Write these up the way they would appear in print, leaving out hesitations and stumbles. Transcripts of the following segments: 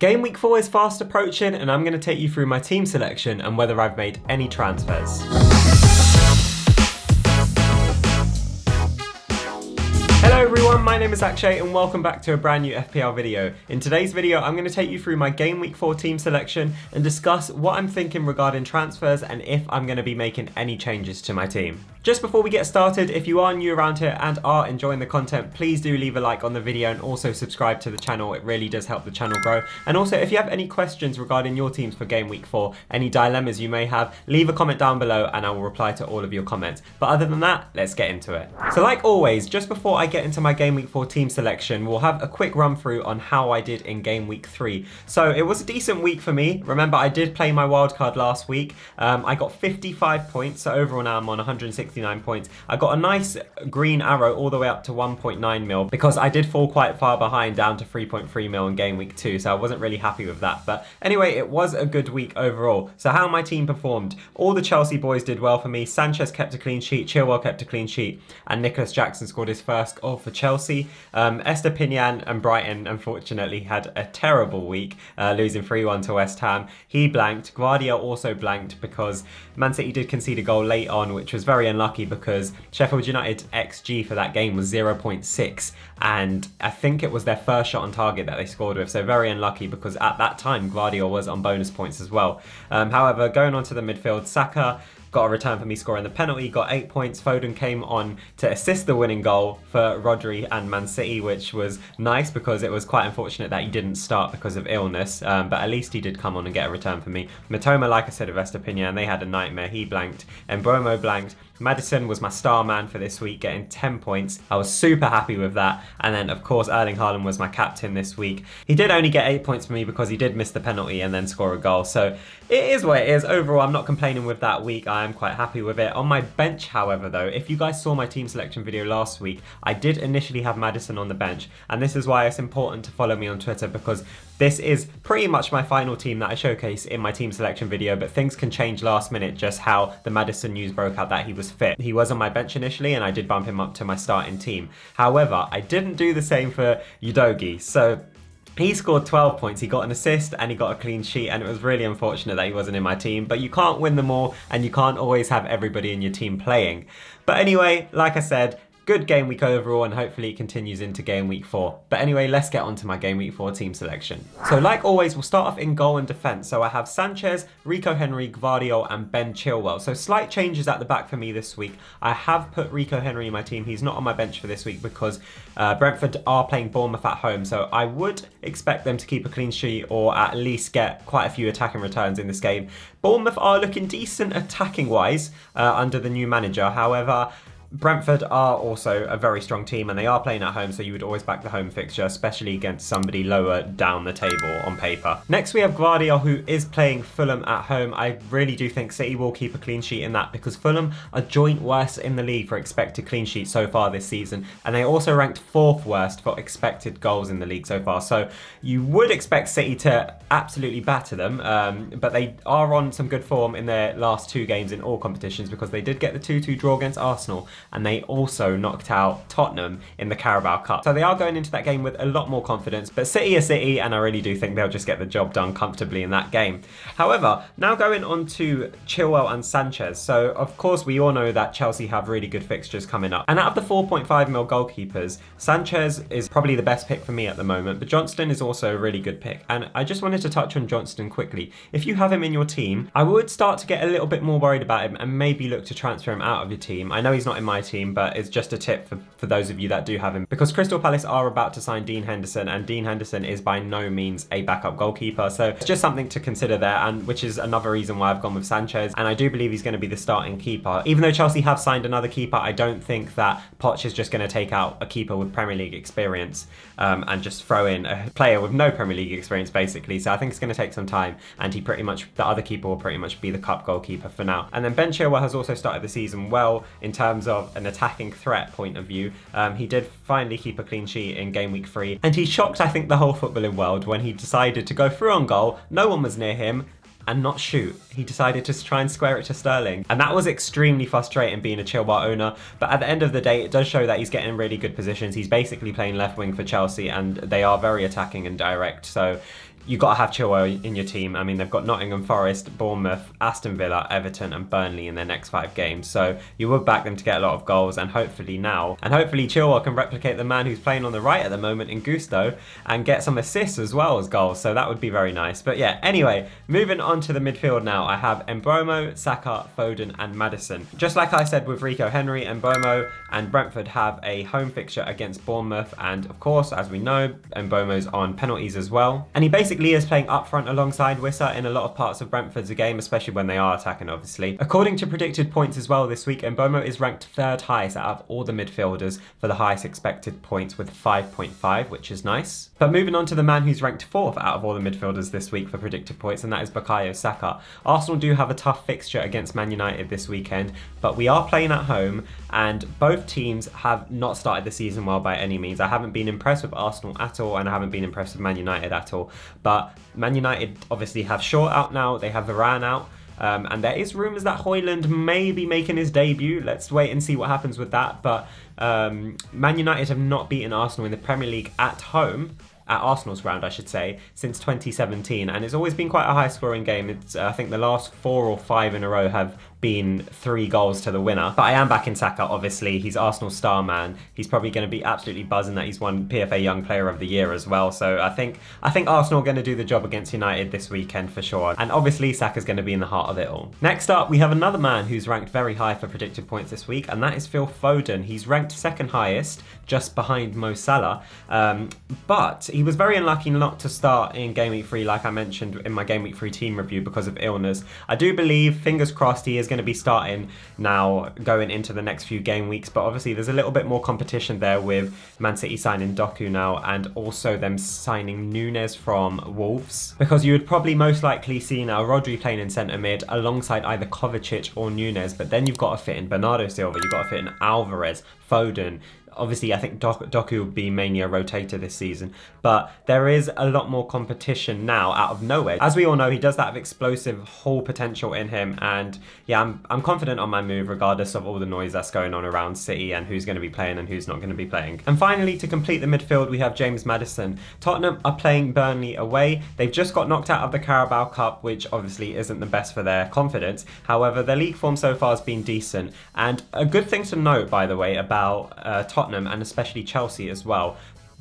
Game week 4 is fast approaching and I'm going to take you through my team selection and whether I've made any transfers. Hello everyone, my name is Akshay and welcome back to a brand new FPL video. In today's video, I'm going to take you through my Game Week 4 team selection and discuss what I'm thinking regarding transfers and if I'm going to be making any changes to my team. Just before we get started, if you are new around here and are enjoying the content, please do leave a like on the video and also subscribe to the channel. It really does help the channel grow. And also, if you have any questions regarding your teams for Game Week 4, any dilemmas you may have, leave a comment down below and I will reply to all of your comments. But other than that, let's get into it. So like always, just before I get into my Game Week 4 team selection, we'll have a quick run through on how I did in Game Week 3. So it was a decent week for me. Remember, I did play my wildcard last week. I got 55 points, so overall now I'm on 169 points. I got a nice green arrow all the way up to 1.9 mil because I did fall quite far behind down to 3.3 mil in Game Week 2, so I wasn't really happy with that. But anyway, it was a good week overall. So how my team performed. All the Chelsea boys did well for me. Sanchez kept a clean sheet, Chilwell kept a clean sheet, and Nicholas Jackson scored his first goal for Chelsea. Estepinian and Brighton unfortunately had a terrible week, losing 3-1 to West Ham. He blanked. Guardiola also blanked because Man City did concede a goal late on, which was very unlucky because Sheffield United's XG for that game was 0.6, and I think it was their first shot on target that they scored with, so very unlucky because at that time Guardiola was on bonus points as well. However, going on to the midfield, Saka got a return for me scoring the penalty, got 8 points. Foden came on to assist the winning goal for Rodri and Man City, which was nice because it was quite unfortunate that he didn't start because of illness, but at least he did come on and get a return for me. Matoma, like I said, of Estepinian, they had a nightmare. He blanked. And Bromo blanked. Maddison was my star man for this week, getting 10 points. I was super happy with that. And then, of course, Erling Haaland was my captain this week. He did only get 8 points for me because he did miss the penalty and then score a goal. So it is what it is. Overall, I'm not complaining with that week. I am quite happy with it. On my bench, however, though, if you guys saw my team selection video last week, I did initially have Maddison on the bench. And this is why it's important to follow me on Twitter because this is pretty much my final team that I showcase in my team selection video, but things can change last minute, just how the Maddison news broke out that he was fit. He was on my bench initially and I did bump him up to my starting team. However, I didn't do the same for Udogie. So he scored 12 points, he got an assist and he got a clean sheet, and it was really unfortunate that he wasn't in my team, but you can't win them all and you can't always have everybody in your team playing. But anyway, like I said, good game week overall and hopefully it continues into Game Week 4. But anyway, let's get on to my Game Week 4 team selection. So like always, we'll start off in goal and defence. So I have Sanchez, Rico Henry, Gvardiol and Ben Chilwell. So slight changes at the back for me this week. I have put Rico Henry in my team. He's not on my bench for this week because Brentford are playing Bournemouth at home. So I would expect them to keep a clean sheet or at least get quite a few attacking returns in this game. Bournemouth are looking decent attacking wise under the new manager. However, Brentford are also a very strong team and they are playing at home, so you would always back the home fixture, especially against somebody lower down the table on paper. Next we have Gvardiol, who is playing Fulham at home. I really do think City will keep a clean sheet in that because Fulham are joint worst in the league for expected clean sheets so far this season, and they also ranked 4th worst for expected goals in the league so far. So you would expect City to absolutely batter them, but they are on some good form in their last 2 games in all competitions because they did get the 2-2 draw against Arsenal and they also knocked out Tottenham in the Carabao Cup. So they are going into that game with a lot more confidence, but City are City and I really do think they'll just get the job done comfortably in that game. However, now going on to Chilwell and Sanchez. So of course we all know that Chelsea have really good fixtures coming up, and out of the 4.5 mil goalkeepers, Sanchez is probably the best pick for me at the moment, but Johnston is also a really good pick. And I just wanted to touch on Johnston quickly. If you have him in your team, I would start to get a little bit more worried about him and maybe look to transfer him out of your team. I know he's not in my team, but it's just a tip for those of you that do have him, because Crystal Palace are about to sign Dean Henderson, and Dean Henderson is by no means a backup goalkeeper, so it's just something to consider there, and which is another reason why I've gone with Sanchez, and I do believe he's going to be the starting keeper. Even though Chelsea have signed another keeper, I don't think that Poch is just going to take out a keeper with Premier League experience and just throw in a player with no Premier League experience basically, so I think it's going to take some time, and the other keeper will pretty much be the cup goalkeeper for now. And then Ben Chilwell has also started the season well in terms of an attacking threat point of view. He did finally keep a clean sheet in Game Week 3, and he shocked, I think, the whole footballing world when he decided to go through on goal. No one was near him, and not shoot. He decided to try and square it to Sterling. And that was extremely frustrating being a Chilwell owner. But at the end of the day, it does show that he's getting really good positions. He's basically playing left wing for Chelsea and they are very attacking and direct. So you got to have Chilwell in your team. I mean, they've got Nottingham Forest, Bournemouth, Aston Villa, Everton and Burnley in their next 5 games. So you would back them to get a lot of goals, and hopefully Chilwell can replicate the man who's playing on the right at the moment in Gusto and get some assists as well as goals. So that would be very nice. But yeah, anyway, moving on to the midfield now. I have Mbeumo, Saka, Foden and Maddison. Just like I said with Rico Henry, Mbeumo and Brentford have a home fixture against Bournemouth, and of course, as we know, Mbeumo's on penalties as well. And he basically is playing up front alongside Wissa in a lot of parts of Brentford's game, especially when they are attacking, obviously. According to predicted points as well this week, Mbeumo is ranked 3rd highest out of all the midfielders for the highest expected points with 5.5, which is nice. But moving on to the man who's ranked 4th out of all the midfielders this week for predicted points, and that is Bukayo Saka. Arsenal do have a tough fixture against Man United this weekend, but we are playing at home, and both teams have not started the season well by any means. I haven't been impressed with Arsenal at all, and I haven't been impressed with Man United at all. But Man United obviously have Shaw out now, they have Varane out. And there is rumours that Højlund may be making his debut. Let's wait and see what happens with that. But Man United have not beaten Arsenal in the Premier League at home, at Arsenal's ground, I should say, since 2017. And it's always been quite a high-scoring game. It's I think the last 4 or 5 in a row have been 3 goals to the winner. But I am backing Saka, obviously. He's Arsenal's star man. He's probably going to be absolutely buzzing that he's won PFA Young Player of the Year as well. So I think Arsenal are going to do the job against United this weekend for sure. And obviously Saka's going to be in the heart of it all. Next up, we have another man who's ranked very high for predicted points this week, and that is Phil Foden. He's ranked 2nd highest, just behind Mo Salah. But he was very unlucky not to start in Game Week 3, like I mentioned in my Game Week 3 team review, because of illness. I do believe, fingers crossed, he is going to be starting now going into the next few game weeks, but obviously there's a little bit more competition there with Man City signing Doku now, and also them signing Nunes from Wolves, because you would probably most likely see now Rodri playing in centre mid alongside either Kovacic or Nunes, but then you've got to fit in Bernardo Silva, you've got to fit in Alvarez, Foden. Obviously, I think Doku will be mainly a rotator this season, but there is a lot more competition now out of nowhere. As we all know, he does have explosive whole potential in him, and yeah, I'm confident on my move regardless of all the noise that's going on around City and who's going to be playing and who's not going to be playing. And finally, to complete the midfield, we have James Maddison. Tottenham are playing Burnley away. They've just got knocked out of the Carabao Cup, which obviously isn't the best for their confidence. However, their league form so far has been decent, and a good thing to note, by the way, about Tottenham and especially Chelsea as well.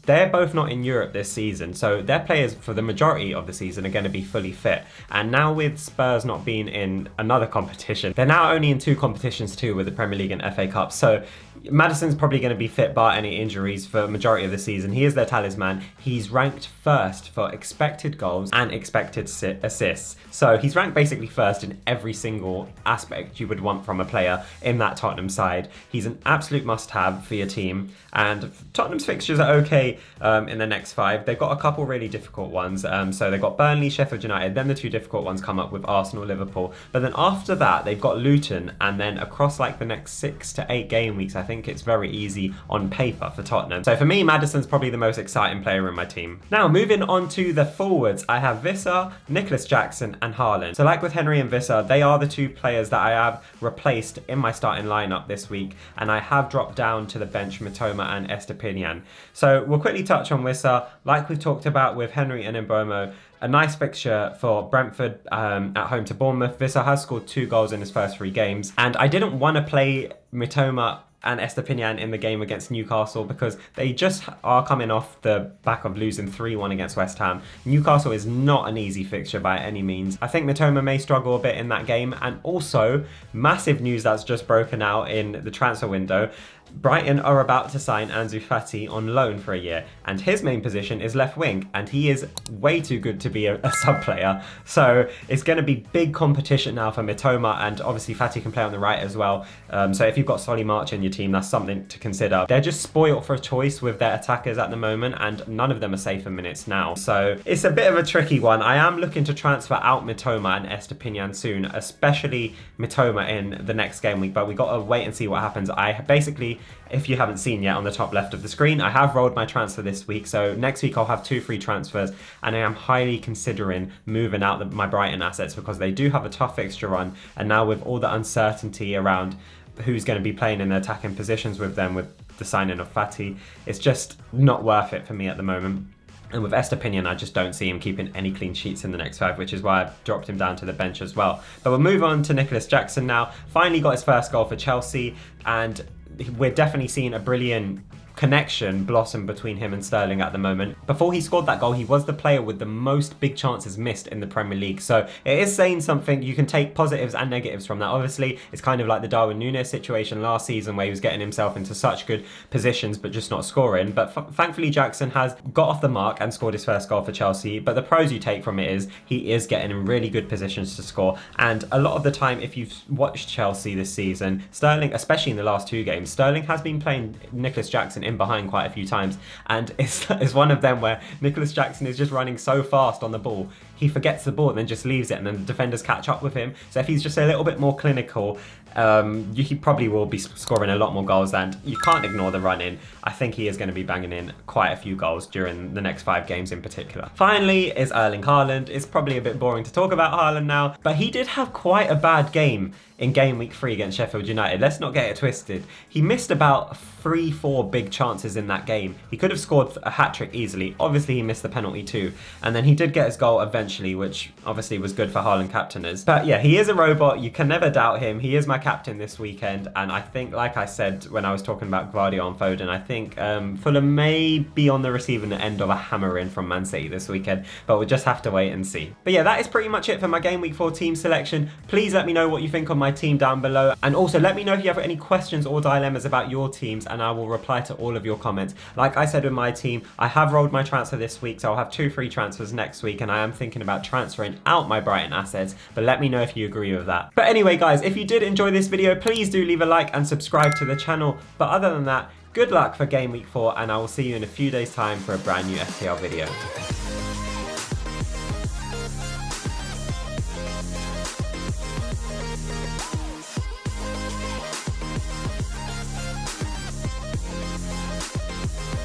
They're both not in Europe this season, so their players for the majority of the season are going to be fully fit. And now with Spurs not being in another competition, they're now only in 2 competitions too, with the Premier League and FA Cup. So Maddison's probably going to be fit bar any injuries for the majority of the season. He is their talisman. He's ranked 1st for expected goals and expected assists. So he's ranked basically 1st in every single aspect you would want from a player in that Tottenham side. He's an absolute must-have for your team. And Tottenham's fixtures are okay in the next 5. They've got a couple really difficult ones. So they've got Burnley, Sheffield United, then the 2 difficult ones come up with Arsenal, Liverpool. But then after that, they've got Luton, and then across like the next 6 to 8 game weeks, I think it's very easy on paper for Tottenham. So for me, Maddison's probably the most exciting player in my team. Now, moving on to the forwards, I have Wissa, Nicholas Jackson and Haaland. So like with Henry and Wissa, they are the 2 players that I have replaced in my starting lineup this week, and I have dropped down to the bench Mitoma and Estepinian. So we'll quickly touch on Wissa. Like we've talked about with Henry and Mbeumo, a nice fixture for Brentford at home to Bournemouth. Wissa has scored 2 goals in his first 3 games, and I didn't want to play Mitoma and Estepinian in the game against Newcastle because they just are coming off the back of losing 3-1 against West Ham. Newcastle is not an easy fixture by any means. I think Mitoma may struggle a bit in that game, and also massive news that's just broken out in the transfer window. Brighton are about to sign Ansu Fati on loan for a year, and his main position is left wing, and he is way too good to be a sub player. So it's going to be big competition now for Mitoma, and obviously Fati can play on the right as well. So if you've got Solly March in your team, that's something to consider. They're just spoilt for a choice with their attackers at the moment, and none of them are safe in minutes now. So it's a bit of a tricky one. I am looking to transfer out Mitoma and Estepinian soon, especially Mitoma in the next game week, but we got to wait and see what happens. I basically, if you haven't seen yet on the top left of the screen, I have rolled my transfer this week. So next week I'll have 2 free transfers, and I am highly considering moving out my Brighton assets because they do have a tough fixture run. And now with all the uncertainty around who's going to be playing in the attacking positions with them with the signing of Fati, it's just not worth it for me at the moment. And with Estepinian, I just don't see him keeping any clean sheets in the next 5, which is why I've dropped him down to the bench as well. But we'll move on to Nicholas Jackson now. Finally got his first goal for Chelsea, and we're definitely seeing a brilliant connection blossom between him and Sterling at the moment. Before he scored that goal, he was the player with the most big chances missed in the Premier League. So it is saying something. You can take positives and negatives from that. Obviously, it's kind of like the Darwin Núñez situation last season where he was getting himself into such good positions but just not scoring. But thankfully, Jackson has got off the mark and scored his first goal for Chelsea. But the pros you take from it is he is getting in really good positions to score. And a lot of the time, if you've watched Chelsea this season, Sterling, especially in the last 2 games, Sterling has been playing Nicholas Jackson in behind quite a few times, and it's one of them where Nicholas Jackson is just running so fast on the ball, he forgets the ball and then just leaves it, and then the defenders catch up with him. So if he's just a little bit more clinical, he probably will be scoring a lot more goals, and you can't ignore the run in. I think he is going to be banging in quite a few goals during the next 5 games in particular. Finally is Erling Haaland. It's probably a bit boring to talk about Haaland now, but he did have quite a bad game in game week 3 against Sheffield United. Let's not get it twisted. He missed about 3-4 big chances in that game. He could have scored a hat-trick easily. Obviously, he missed the penalty too. And then he did get his goal eventually, which obviously was good for Haaland captainers. But yeah, he is a robot. You can never doubt him. He is my captain this weekend. And I think, like I said when I was talking about Gvardiol and Foden, I think Fulham may be on the receiving end of a hammering from Man City this weekend. But we'll just have to wait and see. But yeah, that is pretty much it for my Game Week 4 team selection. Please let me know what you think on my team down below. And also let me know if you have any questions or dilemmas about your teams, and I will reply to all of your comments. Like I said with my team, I have rolled my transfer this week, so I'll have 2 free transfers next week, and I am thinking about transferring out my Brighton assets, but let me know if you agree with that. But anyway guys, if you did enjoy this video, please do leave a like and subscribe to the channel. But other than that, good luck for Game Week 4, and I will see you in a few days time for a brand new FPL video.